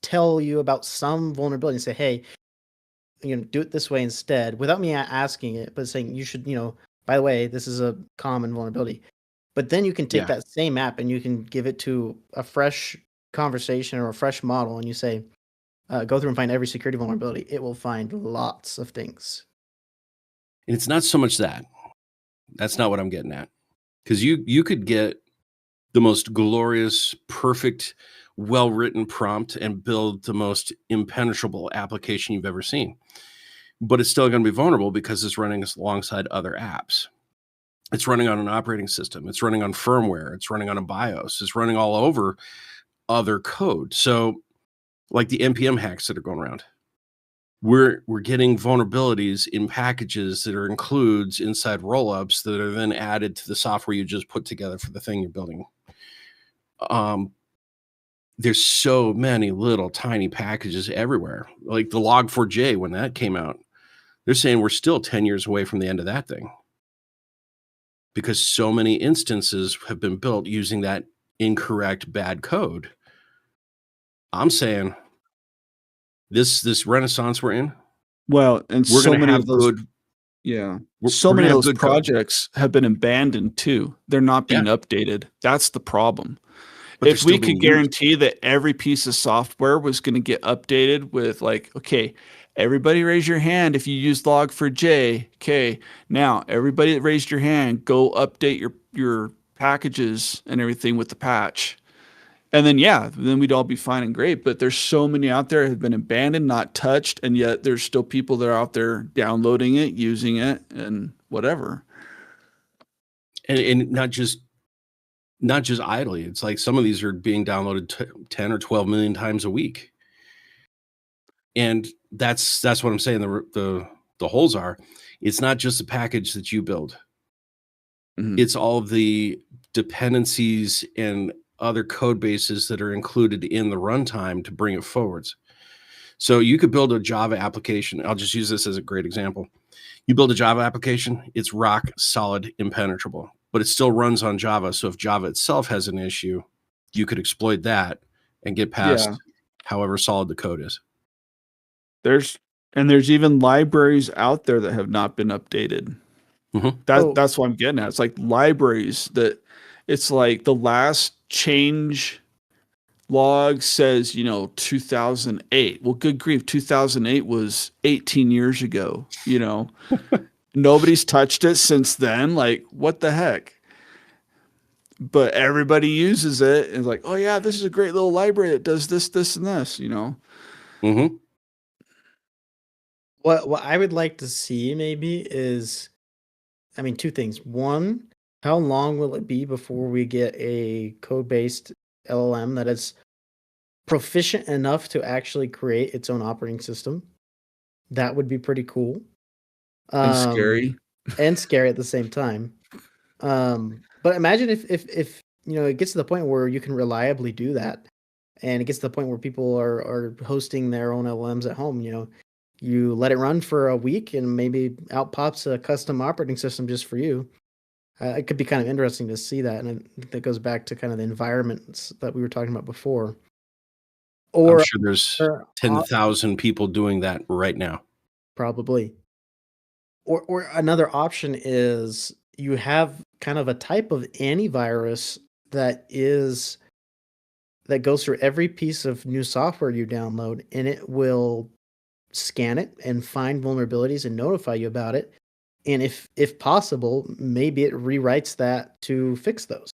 tell you about some vulnerability and say, hey, do it this way instead, without me asking it, but saying you should, by the way, this is a common vulnerability. But then you can take that same app and you can give it to a fresh conversation or a fresh model, and you say, go through and find every security vulnerability. It will find lots of things. And it's not so much that. That's not what I'm getting at. Because you could get the most glorious, perfect, well-written prompt and build the most impenetrable application you've ever seen. But it's still going to be vulnerable because it's running alongside other apps. It's running on an operating system. It's running on firmware. It's running on a BIOS. It's running all over other code. So like the NPM hacks that are going around, we're getting vulnerabilities in packages that are includes inside rollups that are then added to the software you just put together for the thing you're building. There's so many little tiny packages everywhere. Like the Log4j, when that came out, they're saying we're still 10 years away from the end of that thing because so many instances have been built using that incorrect bad code. I'm saying this renaissance we're in. Well, and we're so going to many have of those, good. So many of those projects have been abandoned too. They're not being updated. That's the problem. But if we could guarantee that every piece of software was going to get updated with okay, everybody raise your hand if you use Log4j. Okay, now everybody that raised your hand, go update your packages and everything with the patch. And then, then we'd all be fine and great. But there's so many out there that have been abandoned, not touched. And yet there's still people that are out there downloading it, using it, and whatever. And not just idly. It's like some of these are being downloaded 10 or 12 million times a week. And that's what I'm saying. The holes are, it's not just the package that you build. Mhm. It's all of the dependencies and other code bases that are included in the runtime to bring it forwards. So you could build a Java application. I'll just use this as a great example. You build a Java application, it's rock solid, impenetrable, but it still runs on Java. So if Java itself has an issue, you could exploit that and get past however solid the code is. There's even libraries out there that have not been updated. Mhm. That's what I'm getting at. It's like libraries that it's like the last change log says, 2008. Well, good grief, 2008 was 18 years ago, Nobody's touched it since then. Like, what the heck? But everybody uses it and like, oh yeah, this is a great little library that does this, this, and this, Mm-hmm. What I would like to see maybe is, two things. One, how long will it be before we get a code-based LLM that is proficient enough to actually create its own operating system? That would be pretty cool. And scary. And scary at the same time. But imagine if it gets to the point where you can reliably do that, and it gets to the point where people are hosting their own LLMs at home. You let it run for a week, and maybe out pops a custom operating system just for you. It could be kind of interesting to see that, and that goes back to kind of the environments that we were talking about before. Or I'm sure there's 10,000 people doing that right now. Probably. Or another option is you have kind of a type of antivirus that goes through every piece of new software you download, and it will scan it and find vulnerabilities and notify you about it. And if possible, maybe it rewrites that to fix those.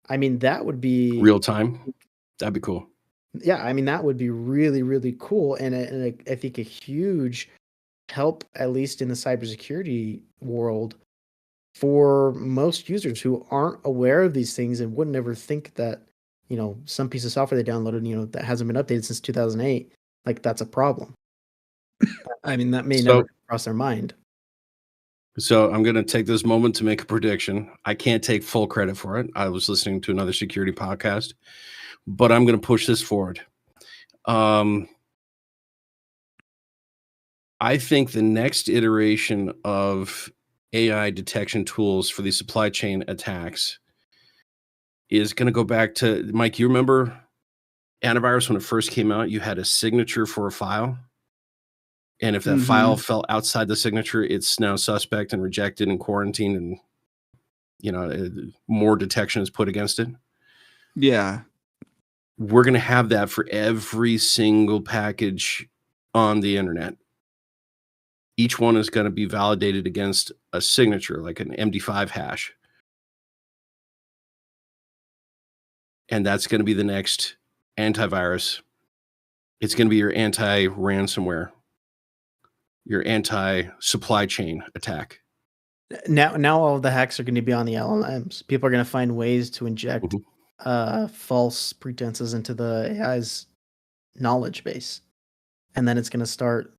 That would be real time. That'd be cool. Yeah, that would be really, really cool, and I think a huge help, at least in the cybersecurity world, for most users who aren't aware of these things and would never think that, some piece of software they downloaded, that hasn't been updated since 2008, like that's a problem. That may never cross their mind. So I'm going to take this moment to make a prediction. I can't take full credit for it. I was listening to another security podcast, but I'm going to push this forward. I think the next iteration of AI detection tools for these supply chain attacks is going to go back to, Mike, you remember antivirus when it first came out? You had a signature for a file. And if that file fell outside the signature, it's now suspect and rejected and quarantined, and more detection is put against it. Yeah. We're going to have that for every single package on the internet. Each one is going to be validated against a signature, like an MD5 hash. And that's going to be the next antivirus. It's going to be your anti-ransomware, your anti-supply chain attack. Now all of the hacks are going to be on the LLMs. People are going to find ways to inject false pretenses into the AI's knowledge base, and then it's going to start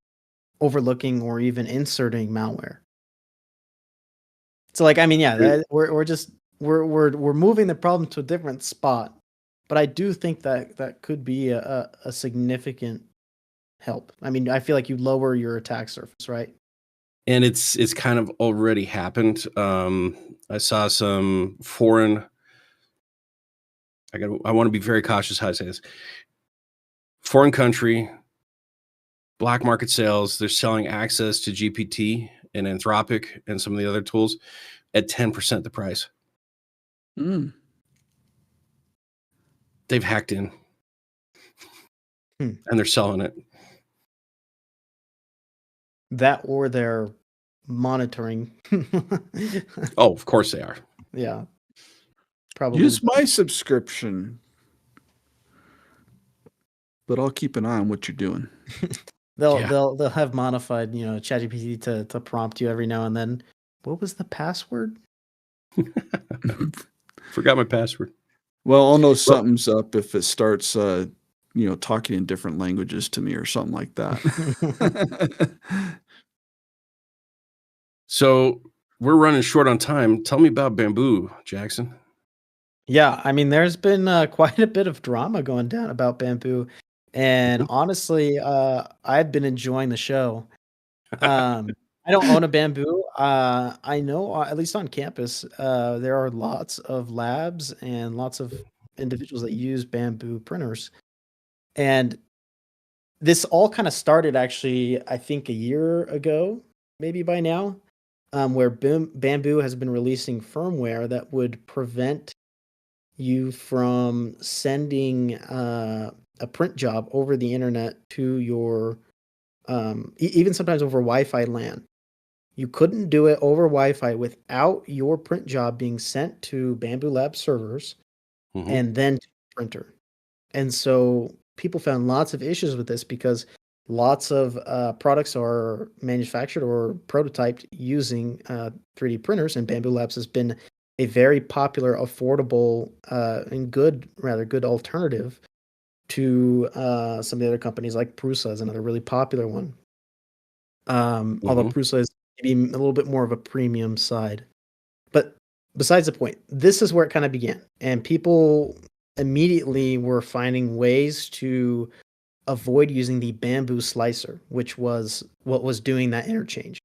overlooking or even inserting malware. So, we're moving the problem to a different spot, but I do think that could be a significant help. I feel like you lower your attack surface, right? And it's kind of already happened. I saw some foreign. I want to be very cautious how I say this. Foreign country, black market sales. They're selling access to GPT and Anthropic and some of the other tools at 10% the price. Mm. They've hacked in, and they're selling it. That or they're monitoring. Oh, of course they are. Yeah. probably Use my subscription, but I'll keep an eye on what you're doing. they'll have modified, ChatGPT to prompt you every now and then. What was the password? Forgot my password. Well, I'll know something's up if it starts, talking in different languages to me or something like that. So we're running short on time. Tell me about Bambu, Jackson. Yeah, I mean, there's been quite a bit of drama going down about Bambu, and honestly, I've been enjoying the show. I don't own a Bambu. I know, at least on campus, there are lots of labs and lots of individuals that use Bambu printers, and this all kind of started actually, I think, a year ago, maybe by now, where Bambu has been releasing firmware that would prevent you from sending a print job over the internet to your even sometimes over Wi-Fi LAN. You couldn't do it over Wi-Fi without your print job being sent to Bambu Lab servers and then to the printer. And so people found lots of issues with this because lots of products are manufactured or prototyped using 3D printers, and Bambu Labs has been a very popular, affordable, and good alternative to some of the other companies, like Prusa is another really popular one. Although Prusa is maybe a little bit more of a premium side. But besides the point, this is where it kind of began. And people immediately were finding ways to avoid using the Bambu slicer, which was what was doing that interchange.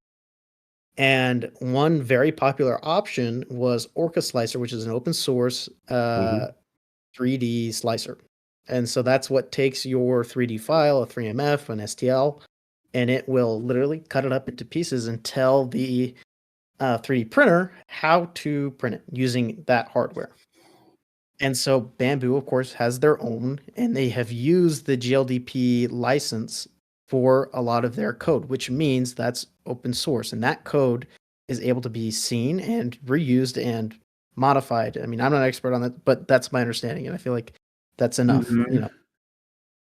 And one very popular option was Orca Slicer, which is an open source 3D slicer. And so that's what takes your 3D file, a 3MF, an STL, and it will literally cut it up into pieces and tell the 3D printer how to print it using that hardware. And so Bambu, of course, has their own, and they have used the GLDP license for a lot of their code, which means that's open source. And that code is able to be seen and reused and modified. I mean, I'm not an expert on that, but that's my understanding. And I feel like that's enough,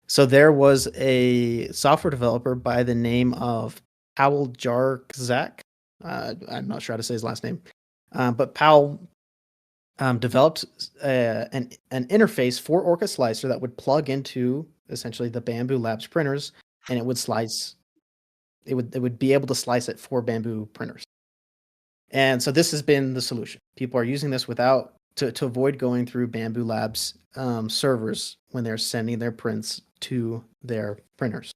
So there was a software developer by the name of Powell Jarczak. I'm not sure how to say his last name, but Powell developed an interface for Orca Slicer that would plug into essentially the Bambu Labs printers, and it would slice. It would be able to slice it for Bambu printers. And so this has been the solution. People are using this to avoid going through Bambu Labs servers when they're sending their prints to their printers.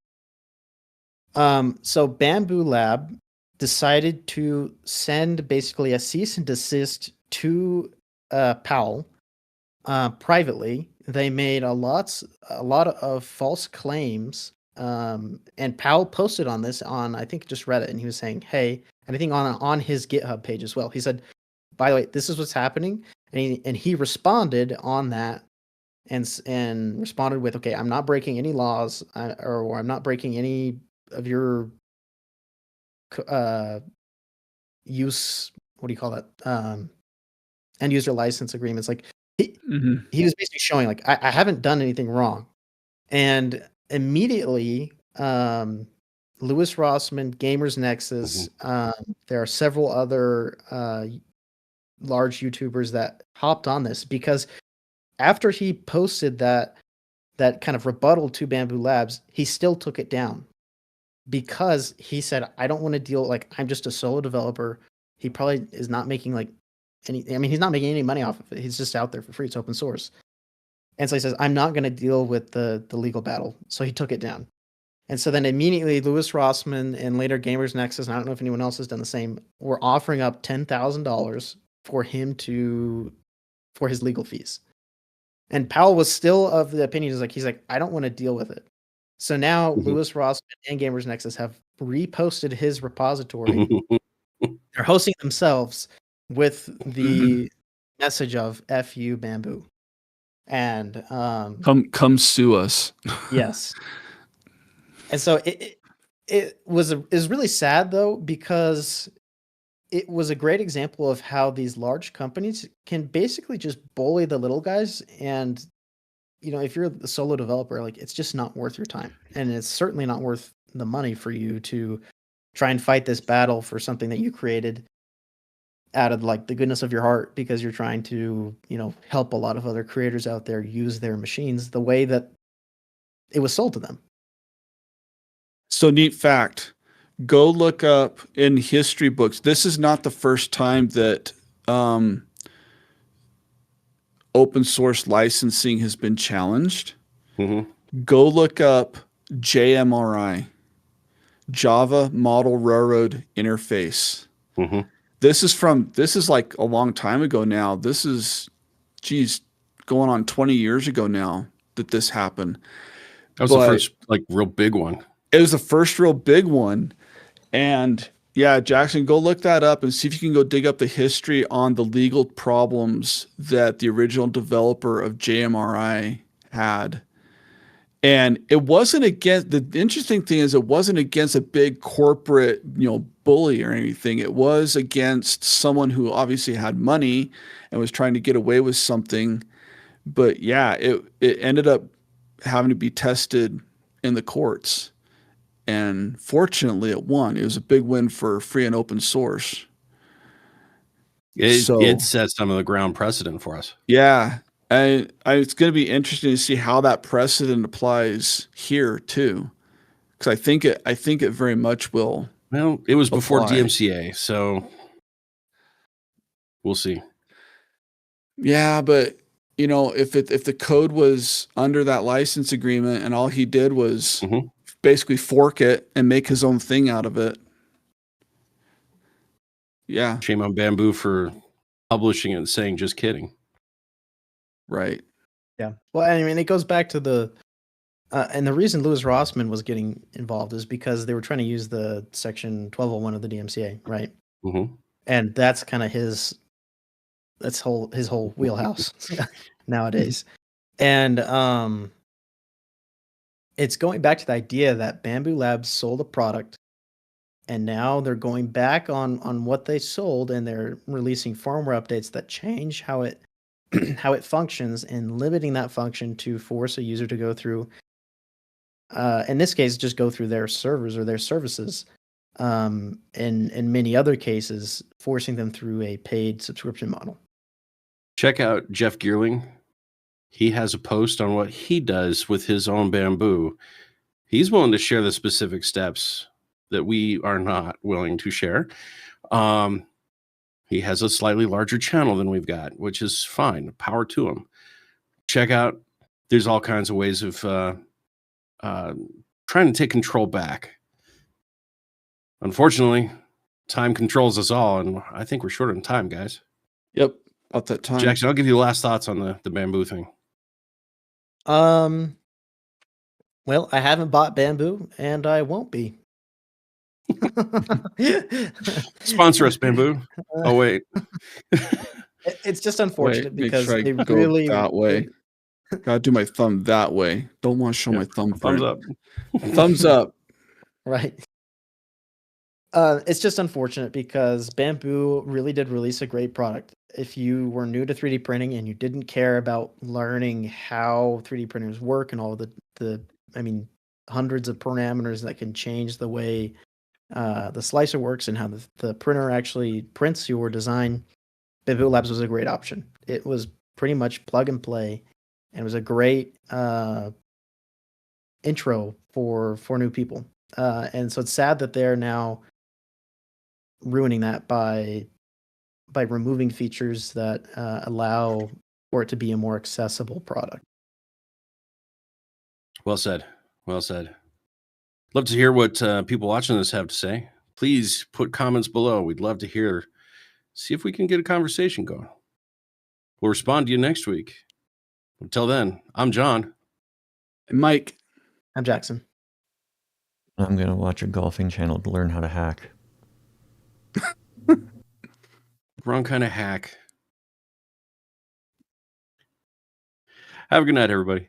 So Bambu Lab decided to send basically a cease and desist to Powell privately. They made a lot of false claims, and Powell posted on this on, I think, just Reddit, and he was saying, hey, and I think on his GitHub page as well. He said, by the way, this is what's happening, and he responded on that and responded with, okay, I'm not breaking any laws, or I'm not breaking any of your use, what do you call that, end user license agreements. Like he was basically showing, like, I haven't done anything wrong. And immediately Louis Rossmann, Gamers Nexus, there are several other large YouTubers that hopped on this, because after he posted that kind of rebuttal to Bambu Labs, he still took it down, because he said, I don't want to deal, like, I'm just a solo developer. He probably is not making he's not making any money off of it. He's just out there for free. It's open source. And so he says, I'm not going to deal with the legal battle. So he took it down. And so then immediately Louis Rossmann and later Gamers Nexus, and I don't know if anyone else has done the same, were offering up $10,000 for him for his legal fees. And Powell was still of the opinion, he's like, I don't want to deal with it. So now Louis Rossmann and Gamers Nexus have reposted his repository. They're hosting themselves with the message of "F you, Bambu," and come sue us. Yes. And so it is really sad, though, because it was a great example of how these large companies can basically just bully the little guys. And, if you're a solo developer, like, it's just not worth your time. And it's certainly not worth the money for you to try and fight this battle for something that you created out of like the goodness of your heart, because you're trying to, help a lot of other creators out there use their machines the way that it was sold to them. So neat fact. Go look up in history books. This is not the first time that open source licensing has been challenged. Mm-hmm. Go look up JMRI, Java Model Railroad Interface. Mm-hmm. This is like a long time ago now. This is, going on 20 years ago now that this happened. That was the first like real big one. It was the first real big one. And yeah, Jackson, go look that up and see if you can go dig up the history on the legal problems that the original developer of JMRI had. And it wasn't against, the interesting thing is it wasn't against a big corporate, bully or anything. It was against someone who obviously had money and was trying to get away with something. But yeah, it ended up having to be tested in the courts. And fortunately, it won. It was a big win for free and open source. It set some of the ground precedent for us. Yeah. It's going to be interesting to see how that precedent applies here too. Because I think it very much will. Well, it was before apply. DMCA, so we'll see. Yeah, but if the code was under that license agreement and all he did was basically fork it and make his own thing out of it. Yeah. Shame on Bambu for publishing it and saying just kidding. Right. Yeah. Well, I mean, it goes back to and the reason Louis Rossmann was getting involved is because they were trying to use the section 1201 of the DMCA, right? Mm-hmm. And that's kind of his whole wheelhouse nowadays. And it's going back to the idea that Bambu Labs sold a product, and now they're going back on what they sold, and they're releasing firmware updates that change how it functions, and limiting that function to force a user to go through, in this case, just go through their servers or their services. In many other cases, forcing them through a paid subscription model. Check out Jeff Geerling. He has a post on what he does with his own Bambu. He's willing to share the specific steps that we are not willing to share. He has a slightly larger channel than we've got, which is fine. Power to him. Check out. There's all kinds of ways of trying to take control back. Unfortunately, time controls us all, and I think we're short on time, guys. Yep, about that time. Jackson, I'll give you the last thoughts on the Bambu thing. Well, I haven't bought Bambu, and I won't be. Sponsor us, Bambu. Oh wait, it's just unfortunate because sure they go really that way. Gotta do my thumb that way. Don't want to show my thumb. thumbs up. Thumbs up. Right. It's just unfortunate because Bambu really did release a great product. If you were new to 3D printing and you didn't care about learning how 3D printers work and all the hundreds of parameters that can change the way the slicer works and how the printer actually prints your design, Bambu Labs was a great option. It was pretty much plug and play, and it was a great intro for new people. And so it's sad that they're now ruining that by removing features that allow for it to be a more accessible product. Well said. Well said. Love to hear what people watching this have to say. Please put comments below. We'd love to hear. See if we can get a conversation going. We'll respond to you next week. Until then, I'm John. And Mike. I'm Jackson. I'm going to watch a golfing channel to learn how to hack. Wrong kind of hack. Have a good night, everybody.